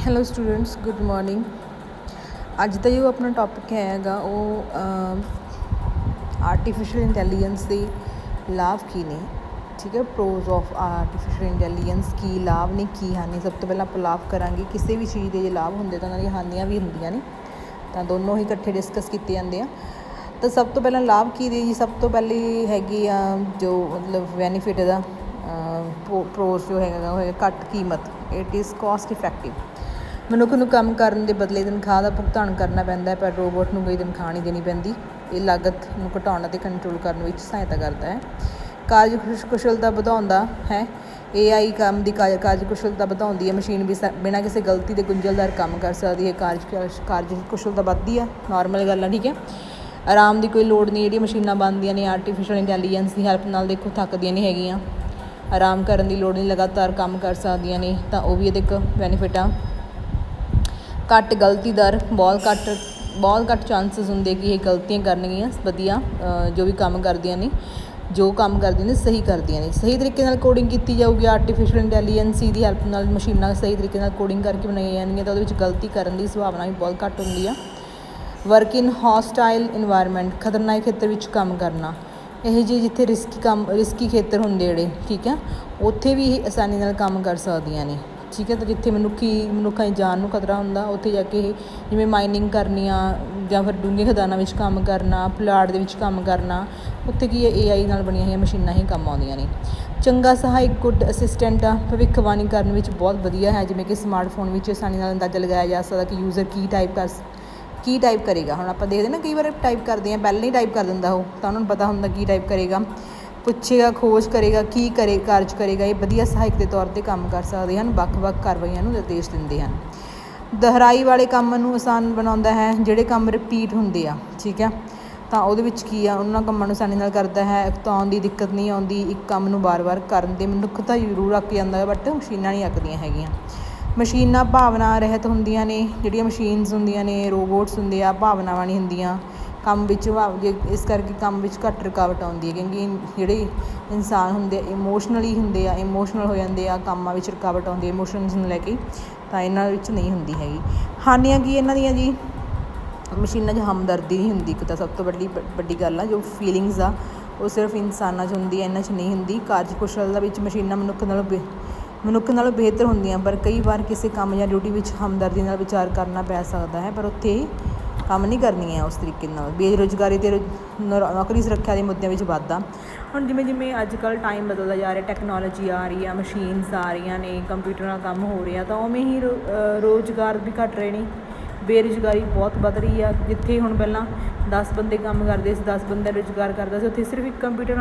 Hello students, good morning. ਅੱਜ ਦਾ ਜੋ ਆਪਣਾ ਟੌਪਿਕ ਹੈਗਾ ਉਹ ਆਰਟੀਫਿਸ਼ੀਅਲ ਇੰਟੈਲੀਜੈਂਸ ਦੇ ਲਾਭ ਕੀ ਨੇ। ਠੀਕ ਹੈ, ਪ੍ਰੋਜ਼ ਆਫ ਆਰਟੀਫਿਸ਼ੀਅਲ ਇੰਟੈਲੀਜੈਂਸ, ਕੀ ਲਾਭ ਨੇ ਕੀ ਹਾਨੀ। ਸਭ ਤੋਂ ਪਹਿਲਾਂ ਆਪਾਂ ਲਾਭ ਕਰਾਂਗੇ। ਕਿਸੇ ਵੀ ਚੀਜ਼ ਦੇ ਜੇ ਲਾਭ ਹੁੰਦੇ ਤਾਂ ਉਹਨਾਂ ਦੀਆਂ ਹਾਨੀਆਂ ਵੀ ਹੁੰਦੀਆਂ ਨੇ, ਤਾਂ ਦੋਨੋਂ ਹੀ ਇਕੱਠੇ ਡਿਸਕਸ ਕੀਤੇ ਜਾਂਦੇ ਆ। ਤਾਂ ਸਭ ਤੋਂ ਪਹਿਲਾਂ ਲਾਭ ਕੀ ਦੇ ਜੀ, ਸਭ ਤੋਂ ਪਹਿਲੀ ਹੈਗੀ ਆ ਜੋ ਮਤਲਬ ਬੈਨੀਫਿਟ ਇਹਦਾ ਪ੍ਰੋਜ਼ ਜੋ ਹੈਗਾ ਉਹ ਹੈਗਾ ਘੱਟ ਕੀਮਤ। It is cost effective. ਮਨੁੱਖ ਨੂੰ ਕੰਮ ਕਰਨ ਦੇ ਬਦਲੇ ਤਨਖਾਹ ਦਾ ਭੁਗਤਾਨ ਕਰਨਾ ਪੈਂਦਾ ਹੈ, ਪਰ ਰੋਬੋਟ ਨੂੰ ਕੋਈ ਤਨਖਾਹ ਨਹੀਂ ਦੇਣੀ ਪੈਂਦੀ। ਇਹ ਲਾਗਤ ਨੂੰ ਘਟਾਉਣ ਅਤੇ ਕੰਟਰੋਲ ਕਰਨ ਵਿੱਚ ਸਹਾਇਤਾ ਕਰਦਾ ਹੈ। ਕਾਰਜ ਕੁਸ਼ਲਤਾ ਵਧਾਉਂਦਾ ਹੈ। AI ਕੰਮ ਦੀ ਕਾਰਜ ਕੁਸ਼ਲਤਾ ਵਧਾਉਂਦੀ ਹੈ। ਮਸ਼ੀਨ ਵੀ ਬਿਨਾਂ ਕਿਸੇ ਗਲਤੀ ਦੇ ਗੁੰਝਲਦਾਰ ਕੰਮ ਕਰ ਸਕਦੀ ਹੈ। ਕਾਰਜ ਕੁਸ਼ਲਤਾ ਵੱਧਦੀ ਆ, ਨਾਰਮਲ ਗੱਲ ਆ। ਠੀਕ ਹੈ, ਆਰਾਮ ਦੀ ਕੋਈ ਲੋੜ ਨਹੀਂ। ਜਿਹੜੀਆਂ ਮਸ਼ੀਨਾਂ ਬਣਦੀਆਂ ਨੇ ਆਰਟੀਫਿਸ਼ੀਅਲ ਇੰਟੈਲੀਜੈਂਸ ਦੀ ਹੈਲਪ ਨਾਲ, ਦੇਖੋ ਥੱਕਦੀਆਂ ਨਹੀਂ ਹੈਗੀਆਂ। ਆਰਾਮ ਕਰਨ ਦੀ ਲੋੜ ਨਹੀਂ, ਲਗਾਤਾਰ ਕੰਮ ਕਰ ਸਕਦੀਆਂ ਨੇ, ਤਾਂ ਉਹ ਵੀ ਇਹਦੇ ਇੱਕ ਬੈਨੀਫਿਟ ਆ। ਘੱਟ ਗਲਤੀ ਦਰ, ਬਹੁਤ ਘੱਟ ਚਾਂਸਿਸ ਹੁੰਦੇ ਕਿ ਇਹ ਗਲਤੀਆਂ ਕਰਨਗੀਆਂ। ਵਧੀਆ ਜੋ ਕੰਮ ਕਰਦੀਆਂ ਨੇ ਸਹੀ ਕਰਦੀਆਂ ਨੇ। ਸਹੀ ਤਰੀਕੇ ਨਾਲ ਕੋਡਿੰਗ ਕੀਤੀ ਜਾਊਗੀ ਆਰਟੀਫਿਸ਼ੀਅਲ ਇੰਟੈਲੀਜੈਂਸ ਦੀ ਹੈਲਪ ਨਾਲ। ਮਸ਼ੀਨਾਂ ਸਹੀ ਤਰੀਕੇ ਨਾਲ ਕੋਡਿੰਗ ਕਰਕੇ ਬਣਾਈਆਂ ਜਾਂਦੀਆਂ ਤਾਂ ਉਹਦੇ ਵਿੱਚ ਗਲਤੀ ਕਰਨ ਦੀ ਸੰਭਾਵਨਾ ਵੀ ਬਹੁਤ ਘੱਟ ਹੁੰਦੀ ਆ। ਵਰਕ ਇਨ ਹੌਸਟਾਈਲ ਇਨਵਾਇਰਮੈਂਟ, ਖਤਰਨਾਕ ਖੇਤਰ ਵਿੱਚ ਕੰਮ ਕਰਨਾ। ਇਹ ਜਿਹੇ ਜਿੱਥੇ ਰਿਸਕੀ ਖੇਤਰ ਹੁੰਦੇ ਜਿਹੜੇ, ਠੀਕ ਹੈ, ਉੱਥੇ ਵੀ ਇਹ ਆਸਾਨੀ ਨਾਲ ਕੰਮ ਕਰ ਸਕਦੀਆਂ ਨੇ। ਠੀਕ ਹੈ, ਤਾਂ ਜਿੱਥੇ ਮਨੁੱਖਾਂ ਦੀ ਜਾਨ ਨੂੰ ਖਤਰਾ ਹੁੰਦਾ, ਉੱਥੇ ਜਾ ਕੇ ਇਹ ਜਿਵੇਂ ਮਾਈਨਿੰਗ ਕਰਨੀਆਂ ਜਾਂ ਫਿਰ ਡੂੰਘੇ ਖਦਾਨਾਂ ਵਿੱਚ ਕੰਮ ਕਰਨਾ, ਪਲਾਟ ਦੇ ਵਿੱਚ ਕੰਮ ਕਰਨਾ, ਉੱਥੇ ਕੀ ਹੈ AI ਨਾਲ ਬਣੀਆਂ ਹੋਈਆਂ ਮਸ਼ੀਨਾਂ ਹੀ ਕੰਮ ਆਉਂਦੀਆਂ ਨੇ। ਚੰਗਾ ਸਹਾਇਕ, ਗੁੱਡ ਅਸਿਸਟੈਂਟ ਆ। ਭਵਿੱਖਬਾਣੀ ਕਰਨ ਵਿੱਚ ਬਹੁਤ ਵਧੀਆ ਹੈ। ਜਿਵੇਂ ਕਿ ਸਮਾਰਟਫੋਨ ਵਿੱਚ ਆਸਾਨੀ ਨਾਲ ਅੰਦਾਜ਼ਾ ਲਗਾਇਆ ਜਾ ਸਕਦਾ ਕਿ ਯੂਜ਼ਰ ਕੀ ਟਾਈਪ ਕਰੇਗਾ। ਹੁਣ ਆਪਾਂ ਦੇਖਦੇ ਨਾ ਕਈ ਵਾਰ ਟਾਈਪ ਕਰਦੇ ਹਾਂ, ਪਹਿਲਾਂ ਹੀ ਟਾਈਪ ਕਰ ਦਿੰਦਾ ਉਹ, ਤਾਂ ਉਹਨਾਂ ਨੂੰ ਪਤਾ ਹੁੰਦਾ ਕੀ ਟਾਈਪ ਕਰੇਗਾ। ਪੁੱਛੇਗਾ, ਖੋਜ ਕਰੇਗਾ, ਕਾਰਜ ਕਰੇਗਾ। ਇਹ ਵਧੀਆ ਸਹਾਇਕ ਦੇ ਤੌਰ 'ਤੇ ਕੰਮ ਕਰ ਸਕਦੇ ਹਨ। ਵੱਖ ਕਾਰਵਾਈਆਂ ਨੂੰ ਨਿਰਦੇਸ਼ ਦਿੰਦੇ ਹਨ। ਦੁਹਰਾਈ ਵਾਲੇ ਕੰਮ ਨੂੰ ਆਸਾਨ ਬਣਾਉਂਦਾ ਹੈ। ਜਿਹੜੇ ਕੰਮ ਰਿਪੀਟ ਹੁੰਦੇ ਆ, ਠੀਕ ਹੈ, ਤਾਂ ਉਹਦੇ ਵਿੱਚ ਕੀ ਆ, ਉਹਨਾਂ ਕੰਮਾਂ ਨੂੰ ਆਸਾਨੀ ਨਾਲ ਕਰਦਾ ਹੈ। ਅਕਤਾਉਣ ਦੀ ਦਿੱਕਤ ਨਹੀਂ ਆਉਂਦੀ। ਇੱਕ ਕੰਮ ਨੂੰ ਵਾਰ-ਵਾਰ ਕਰਨ ਦੇ ਮਨੁੱਖ ਤਾਂ ਜ਼ਰੂਰ ਅੱਕ ਜਾਂਦਾ ਹੈ, ਬਟ ਮਸ਼ੀਨਾਂ ਨਹੀਂ ਅੱਕਦੀਆਂ ਹੈਗੀਆਂ। ਮਸ਼ੀਨਾਂ ਭਾਵਨਾ ਰਹਿਤ ਹੁੰਦੀਆਂ ਨੇ। ਜਿਹੜੀਆਂ ਮਸ਼ੀਨਸ ਹੁੰਦੀਆਂ ਨੇ, ਰੋਬੋਟਸ ਹੁੰਦੇ ਆ, ਭਾਵਨਾਵਾਂ ਨਹੀਂ ਹੁੰਦੀਆਂ ਕੰਮ ਵਿੱਚ। ਇਸ ਕਰਕੇ ਕੰਮ ਵਿੱਚ ਘੱਟ ਰੁਕਾਵਟ ਆਉਂਦੀ ਹੈ, ਕਿਉਂਕਿ ਜਿਹੜੇ ਇਨਸਾਨ ਹੁੰਦੇ ਆ ਇਮੋਸ਼ਨਲ ਹੋ ਜਾਂਦੇ ਆ। ਕੰਮਾਂ ਵਿੱਚ ਰੁਕਾਵਟ ਆਉਂਦੀ ਹੈ ਇਮੋਸ਼ਨਸ ਨੂੰ ਲੈ ਕੇ, ਤਾਂ ਇਹਨਾਂ ਵਿੱਚ ਨਹੀਂ ਹੁੰਦੀ ਹੈਗੀ। ਹਾਨੀਆਂ ਕੀ ਇਹਨਾਂ ਦੀਆਂ ਜੀ, ਮਸ਼ੀਨਾਂ 'ਚ ਹਮਦਰਦੀ ਨਹੀਂ ਹੁੰਦੀ। ਇੱਕ ਤਾਂ ਸਭ ਤੋਂ ਵੱਡੀ ਗੱਲ ਆ, ਜੋ ਫੀਲਿੰਗਸ ਆ ਉਹ ਸਿਰਫ ਇਨਸਾਨਾਂ 'ਚ ਹੁੰਦੀ ਹੈ, ਇਹਨਾਂ 'ਚ ਨਹੀਂ ਹੁੰਦੀ। ਕਾਰਜ ਕੁਸ਼ਲਤਾ ਵਿੱਚ ਮਸ਼ੀਨਾਂ ਮਨੁੱਖ ਨਾਲੋਂ ਬਿਹਤਰ ਹੁੰਦੀਆਂ, ਪਰ ਕਈ ਵਾਰ ਕਿਸੇ ਕੰਮ ਜਾਂ ਡਿਊਟੀ ਵਿੱਚ ਹਮਦਰਦੀ ਨਾਲ ਵਿਚਾਰ ਕਰਨਾ ਪੈ ਸਕਦਾ ਹੈ, ਪਰ ਉੱਥੇ ਕੰਮ ਨਹੀਂ ਕਰਨੀਆਂ ਉਸ ਤਰੀਕੇ ਨਾਲ। ਬੇਰੁਜ਼ਗਾਰੀ ਅਤੇ ਨੌਕਰੀ ਸੁਰੱਖਿਆ ਦੇ ਮੁੱਦਿਆਂ ਵਿੱਚ ਵਾਧਾ। ਹੁਣ ਜਿਵੇਂ ਅੱਜ ਕੱਲ੍ਹ ਟਾਈਮ ਬਦਲਦਾ ਜਾ ਰਿਹਾ, ਟੈਕਨੋਲੋਜੀ ਆ ਰਹੀ ਆ, ਮਸ਼ੀਨਸ ਆ ਰਹੀਆਂ ਨੇ, ਕੰਪਿਊਟਰ ਨਾਲ ਕੰਮ ਹੋ ਰਿਹਾ, ਤਾਂ ਉਵੇਂ ਹੀ ਰੁਜ਼ਗਾਰ ਵੀ ਘੱਟ ਰਹੇ ਨੇ। ਬੇਰੁਜ਼ਗਾਰੀ ਬਹੁਤ ਵੱਧ ਰਹੀ ਆ। ਜਿੱਥੇ ਹੁਣ ਪਹਿਲਾਂ 10 ਬੰਦੇ ਕੰਮ ਕਰਦੇ ਸੀ, 10 ਬੰਦੇ ਰੁਜ਼ਗਾਰ ਕਰਦਾ ਸੀ, ਉੱਥੇ ਸਿਰਫ ਇੱਕ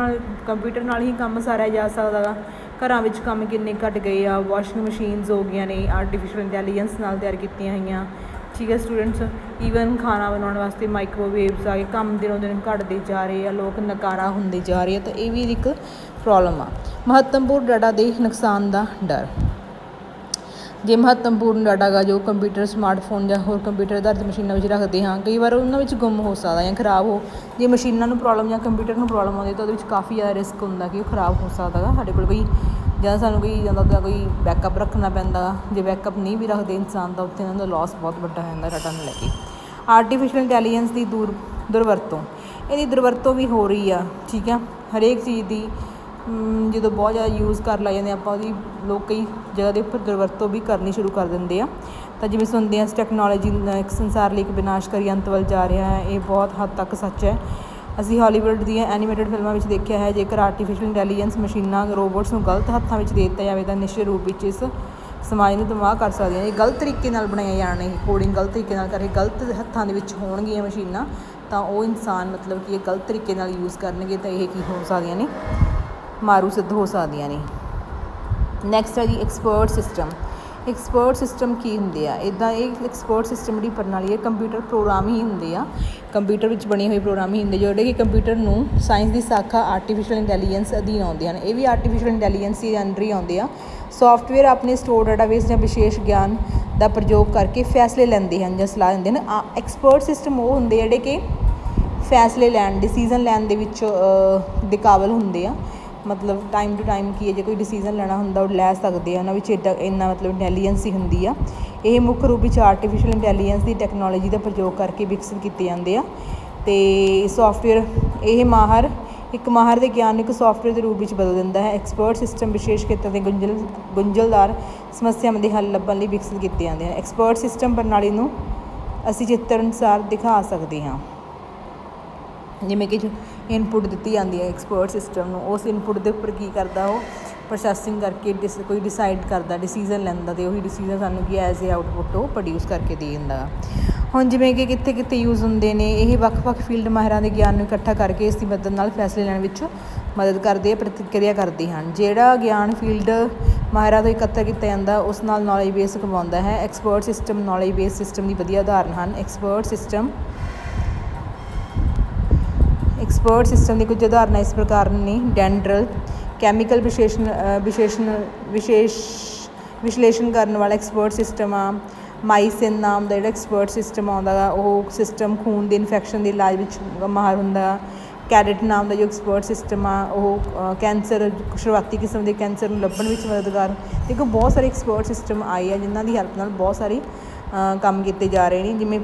ਕੰਪਿਊਟਰ ਨਾਲ ਹੀ ਕੰਮ ਸਾਰਿਆ ਜਾ ਸਕਦਾ ਗਾ। ਘਰਾਂ ਵਿੱਚ ਕੰਮ ਕਿੰਨੇ ਘੱਟ ਗਏ ਆ। ਵਾਸ਼ਿੰਗ ਮਸ਼ੀਨਸ ਹੋ ਗਈਆਂ ਨੇ ਆਰਟੀਫਿਸ਼ੀਅਲ ਇੰਟੈਲੀਜੈਂਸ ਨਾਲ ਤਿਆਰ ਕੀਤੀਆਂ ਹੋਈਆਂ। ਠੀਕ ਹੈ ਸਟੂਡੈਂਟਸ, ਈਵਨ ਖਾਣਾ ਬਣਾਉਣ ਵਾਸਤੇ ਮਾਈਕ੍ਰੋਵੇਵਸ ਆ ਗਏ। ਕੰਮ ਦਿਨੋਂ ਦਿਨ ਘੱਟਦੇ ਜਾ ਰਹੇ ਆ, ਲੋਕ ਨਕਾਰਾ ਹੁੰਦੇ ਜਾ ਰਹੇ ਆ, ਤਾਂ ਇਹ ਵੀ ਇੱਕ ਪ੍ਰੋਬਲਮ ਆ। ਮਹੱਤਵਪੂਰਨ ਡਾਟਾ ਦੇ ਨੁਕਸਾਨ ਦਾ ਡਰ। ਜੇ ਮਹੱਤਵਪੂਰਨ ਡਾਟਾ ਗਾ ਜੋ ਕੰਪਿਊਟਰ, ਸਮਾਰਟਫੋਨ ਜਾਂ ਹੋਰ ਕੰਪਿਊਟਰ ਆਧਾਰਿਤ ਮਸ਼ੀਨਾਂ ਵਿੱਚ ਰੱਖਦੇ ਹਾਂ, ਕਈ ਵਾਰ ਉਹਨਾਂ ਵਿੱਚ ਗੁੰਮ ਹੋ ਸਕਦਾ ਜਾਂ ਖਰਾਬ ਜੇ ਮਸ਼ੀਨਾਂ ਨੂੰ ਪ੍ਰੋਬਲਮ ਜਾਂ ਕੰਪਿਊਟਰ ਨੂੰ ਪ੍ਰੋਬਲਮ ਆਉਂਦੀ, ਤਾਂ ਉਹਦੇ ਵਿੱਚ ਕਾਫੀ ਜ਼ਿਆਦਾ ਰਿਸਕ ਹੁੰਦਾ ਕਿ ਉਹ ਖਰਾਬ ਹੋ ਸਕਦਾ ਗਾ। ਸਾਡੇ ਕੋਲ ਸਾਨੂੰ ਕੋਈ ਬੈਕਅਪ ਰੱਖਣਾ ਪੈਂਦਾ। ਜੇ ਬੈਕਅਪ ਨਹੀਂ ਵੀ ਰੱਖਦੇ ਇਨਸਾਨ, ਤਾਂ ਉੱਥੇ ਇਹਨਾਂ ਦਾ ਲੋਸ ਬਹੁਤ ਵੱਡਾ ਹੋ ਜਾਂਦਾ ਡਾਟਾ ਨੂੰ ਲੈ ਕੇ। ਆਰਟੀਫਿਸ਼ੀਅਲ ਇੰਟੈਲੀਜੈਂਸ ਦੀ ਦੁਰਵਰਤੋਂ, ਇਹਦੀ ਦੁਰਵਰਤੋਂ ਵੀ ਹੋ ਰਹੀ ਆ। ਠੀਕ ਆ, ਹਰੇਕ ਚੀਜ਼ ਦੀ ਜਦੋਂ ਬਹੁਤ ਜ਼ਿਆਦਾ ਯੂਜ਼ ਕਰ ਲੱਗ ਜਾਂਦੇ ਆਪਾਂ, ਉਹਦੀ ਲੋਕ ਕਈ ਜਗ੍ਹਾ ਦੇ ਉੱਪਰ ਦੁਰਵਰਤੋਂ ਵੀ ਕਰਨੀ ਸ਼ੁਰੂ ਕਰ ਦਿੰਦੇ ਆ। ਤਾਂ ਜਿਵੇਂ ਸੁਣਦੇ ਹਾਂ, ਟੈਕਨੋਲੋਜੀ ਇੱਕ ਸੰਸਾਰ ਲਈ ਇੱਕ ਵਿਨਾਸ਼ਕਾਰੀ ਅੰਤ ਵੱਲ ਜਾ ਰਿਹਾ ਹੈ। ਇਹ ਬਹੁਤ ਹੱਦ ਤੱਕ ਸੱਚ ਹੈ। ਅਸੀਂ ਹਾਲੀਵੁੱਡ ਦੀਆਂ ਐਨੀਮੇਟਡ ਫਿਲਮਾਂ ਵਿੱਚ ਦੇਖਿਆ ਹੈ, ਜੇਕਰ ਆਰਟੀਫਿਸ਼ੀਅਲ ਇੰਟੈਲੀਜੈਂਸ ਮਸ਼ੀਨਾਂ, ਰੋਬੋਟਸ ਨੂੰ ਗਲਤ ਹੱਥਾਂ ਵਿੱਚ ਦੇ ਦਿੱਤਾ ਜਾਵੇ ਤਾਂ ਨਿਸ਼ਚਿਤ ਰੂਪ ਵਿੱਚ ਇਸ ਸਮਾਜ ਨੂੰ ਤਬਾਹ ਕਰ ਸਕਦੀਆਂ ਨੇ। ਗਲਤ ਤਰੀਕੇ ਨਾਲ ਬਣਾਈਆਂ ਜਾਣ, ਇਹ ਕੋਡਿੰਗ ਗਲਤ ਤਰੀਕੇ ਨਾਲ ਕਰੇ, ਗਲਤ ਹੱਥਾਂ ਦੇ ਵਿੱਚ ਹੋਣਗੀਆਂ ਮਸ਼ੀਨਾਂ, ਤਾਂ ਉਹ ਇਨਸਾਨ ਮਤਲਬ ਕਿ ਇਹ ਗਲਤ ਤਰੀਕੇ ਨਾਲ ਯੂਜ਼ ਕਰਨਗੇ, ਤਾਂ ਇਹ ਕੀ ਹੋ ਸਕਦੀਆਂ ਨੇ, ਮਾਰੂ ਸਿੱਧ ਹੋ ਸਕਦੀਆਂ ਨੇ। ਨੈਕਸਟ ਹੈ ਜੀ ਐਕਸਪਰਟ ਸਿਸਟਮ ਕੀ ਹੁੰਦੇ ਆ। ਇਹ ਐਕਸਪਰਟ ਸਿਸਟਮ ਜਿਹੜੀ ਪ੍ਰਣਾਲੀ ਹੈ, ਕੰਪਿਊਟਰ ਪ੍ਰੋਗਰਾਮ ਹੀ ਹੁੰਦੇ ਆ। ਕੰਪਿਊਟਰ ਵਿੱਚ ਬਣੇ ਹੋਏ ਪ੍ਰੋਗਰਾਮ ਹੀ ਹੁੰਦੇ ਜਿਹੜੇ ਕਿ ਕੰਪਿਊਟਰ ਨੂੰ ਸਾਇੰਸ ਦੀ ਸ਼ਾਖਾ ਆਰਟੀਫਿਸ਼ੀਅਲ ਇੰਟੈਲੀਜੈਂਸ ਅਧੀਨ ਆਉਂਦੇ ਹਨ। ਇਹ ਵੀ ਆਰਟੀਫਿਸ਼ੀਅਲ ਇੰਟੈਲੀਜੈਂਸ ਦੇ ਅੰਡਰ ਹੀ ਆਉਂਦੇ ਆ। ਸੋਫਟਵੇਅਰ ਆਪਣੇ ਸਟੋਰ ਡਾਟਾਬੇਸ ਜਾਂ ਵਿਸ਼ੇਸ਼ ਗਿਆਨ ਦਾ ਪ੍ਰਯੋਗ ਕਰਕੇ ਫੈਸਲੇ ਲੈਂਦੇ ਹਨ ਜਾਂ ਸਲਾਹ ਦਿੰਦੇ ਹਨ। ਐਕਸਪਰਟ ਸਿਸਟਮ ਉਹ ਹੁੰਦੇ ਜਿਹੜੇ ਕਿ ਫੈਸਲੇ ਡਿਸੀਜ਼ਨ ਲੈਣ ਦੇ ਵਿੱਚ ਦੇ ਕਾਬਲ ਹੁੰਦੇ ਆ। ਮਤਲਬ ਟਾਈਮ ਟੂ ਟਾਈਮ ਕੀ ਹੈ, ਜੇ ਕੋਈ ਡਿਸੀਜ਼ਨ ਲੈਣਾ ਹੁੰਦਾ ਉਹ ਲੈ ਸਕਦੇ ਆ। ਉਹਨਾਂ ਵਿੱਚ ਇੰਨਾ ਮਤਲਬ ਇੰਟੈਲੀਜੈਂਸ ਹੀ ਹੁੰਦੀ ਆ। ਇਹ ਮੁੱਖ ਰੂਪ ਵਿੱਚ ਆਰਟੀਫਿਸ਼ੀਅਲ ਇੰਟੈਲੀਜੈਂਸ ਦੀ ਟੈਕਨੋਲੋਜੀ ਦਾ ਪ੍ਰਯੋਗ ਕਰਕੇ ਵਿਕਸਿਤ ਕੀਤੇ ਜਾਂਦੇ ਆ। ਅਤੇ ਸੋਫਟਵੇਅਰ ਇਹ ਇੱਕ ਮਾਹਰ ਦੇ ਗਿਆਨ ਨੂੰ ਇੱਕ ਸੋਫਟਵੇਅਰ ਦੇ ਰੂਪ ਵਿੱਚ ਬਦਲ ਦਿੰਦਾ ਹੈ। ਐਕਸਪਰਟ ਸਿਸਟਮ ਵਿਸ਼ੇਸ਼ ਖੇਤਰ ਦੇ ਗੁੰਝਲਦਾਰ ਸਮੱਸਿਆਵਾਂ ਦੇ ਹੱਲ ਲੱਭਣ ਲਈ ਵਿਕਸਿਤ ਕੀਤੇ ਜਾਂਦੇ ਹਨ। ਐਕਸਪਰਟ ਸਿਸਟਮ ਪ੍ਰਣਾਲੀ ਨੂੰ ਅਸੀਂ ਚਿੱਤਰ ਅਨੁਸਾਰ ਦਿਖਾ ਸਕਦੇ ਹਾਂ, ਜਿਵੇਂ ਕਿ ਇਨਪੁੱਟ ਦਿੱਤੀ ਜਾਂਦੀ ਹੈ ਐਕਸਪਰਟ ਸਿਸਟਮ ਨੂੰ, ਉਸ ਇਨਪੁੱਟ ਦੇ ਉੱਪਰ ਕੀ ਕਰਦਾ ਉਹ ਪ੍ਰੋਸੈਸਿੰਗ ਕਰਕੇ ਕੋਈ ਡਿਸਾਈਡ ਕਰਦਾ, ਡਿਸੀਜ਼ਨ ਲੈਂਦਾ, ਅਤੇ ਉਹੀ ਡਿਸੀਜ਼ਨ ਸਾਨੂੰ ਕੀ ਐਜ਼ ਏ ਆਊਟਪੁੱਟ ਉਹ ਪ੍ਰੋਡਿਊਸ ਕਰਕੇ ਦੇ ਦਿੰਦਾ। ਹੁਣ ਜਿਵੇਂ ਕਿ ਕਿੱਥੇ ਕਿੱਥੇ ਯੂਜ਼ ਹੁੰਦੇ ਨੇ ਇਹ, ਵੱਖ ਫੀਲਡ ਮਾਹਿਰਾਂ ਦੇ ਗਿਆਨ ਨੂੰ ਇਕੱਠਾ ਕਰਕੇ ਇਸ ਦੀ ਮਦਦ ਨਾਲ ਫੈਸਲੇ ਲੈਣ ਵਿੱਚ ਮਦਦ ਕਰਦੇ ਆ, ਪ੍ਰਤੀਕਿਰਿਆ ਕਰਦੇ ਹਨ। ਜਿਹੜਾ ਗਿਆਨ ਫੀਲਡ ਮਾਹਿਰਾਂ ਤੋਂ ਇਕੱਤਰ ਕੀਤਾ ਜਾਂਦਾ ਉਸ ਨਾਲ ਨੌਲੇਜ ਬੇਸ ਕਮਾਉਂਦਾ ਹੈ। Expert system knowledge base system ਦੀ ਵਧੀਆ ਉਦਾਹਰਨ ਹਨ। ਐਕਸਪਰਟ ਸਿਸਟਮ ਦੀ ਕੁਝ ਉਦਾਹਰਨਾਂ ਇਸ ਪ੍ਰਕਾਰ ਨੇ: ਡੈਂਡਰਲ ਕੈਮੀਕਲ ਵਿਸ਼ਲੇਸ਼ਣ ਕਰਨ ਵਾਲਾ ਐਕਸਪਰਟ ਸਿਸਟਮ ਆ। ਮਾਈਸਿਨ ਨਾਮ ਦਾ ਜਿਹੜਾ ਐਕਸਪਰਟ ਸਿਸਟਮ ਆਉਂਦਾ ਗਾ, ਉਹ ਸਿਸਟਮ ਖੂਨ ਦੇ ਇਨਫੈਕਸ਼ਨ ਦੇ ਇਲਾਜ ਵਿੱਚ ਮਾਹਰ ਹੁੰਦਾ। ਕੈਡਟ ਨਾਮ ਦਾ ਜੋ ਐਕਸਪਰਟ ਸਿਸਟਮ ਆ ਉਹ ਕੈਂਸਰ, ਸ਼ੁਰੂਆਤੀ ਕਿਸਮ ਦੇ ਕੈਂਸਰ ਨੂੰ ਲੱਭਣ ਵਿੱਚ ਮਦਦਗਾਰ। ਦੇਖੋ ਬਹੁਤ ਸਾਰੇ ਐਕਸਪਰਟ ਸਿਸਟਮ ਆਏ ਆ ਜਿਨ੍ਹਾਂ ਦੀ ਹੈਲਪ ਨਾਲ ਬਹੁਤ ਸਾਰੇ ਕੰਮ ਕੀਤੇ ਜਾ ਰਹੇ ਨੇ। ਜਿਵੇਂ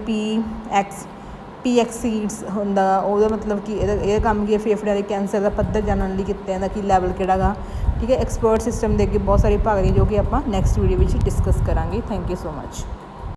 PX ਹੁੰਦਾ, ਉਹਦਾ ਮਤਲਬ ਕਿ ਇਹਦਾ ਕੰਮ ਕੀ ਹੈ, ਫੇਫੜਿਆਂ ਦੇ ਕੈਂਸਰ ਦਾ ਪੱਧਰ ਜਾਣਨ ਲਈ ਕੀਤਾ ਜਾਂਦਾ, ਕਿ ਲੈਵਲ ਕਿਹੜਾ ਗਾ। ਠੀਕ ਹੈ, ਐਕਸਪਰਟ ਸਿਸਟਮ ਦੇ ਅੱਗੇ ਬਹੁਤ ਸਾਰੇ ਭਾਗ ਨੇ ਜੋ ਕਿ ਆਪਾਂ ਨੈਕਸਟ ਵੀਡੀਓ ਵਿੱਚ ਡਿਸਕਸ ਕਰਾਂਗੇ। Thank you so much.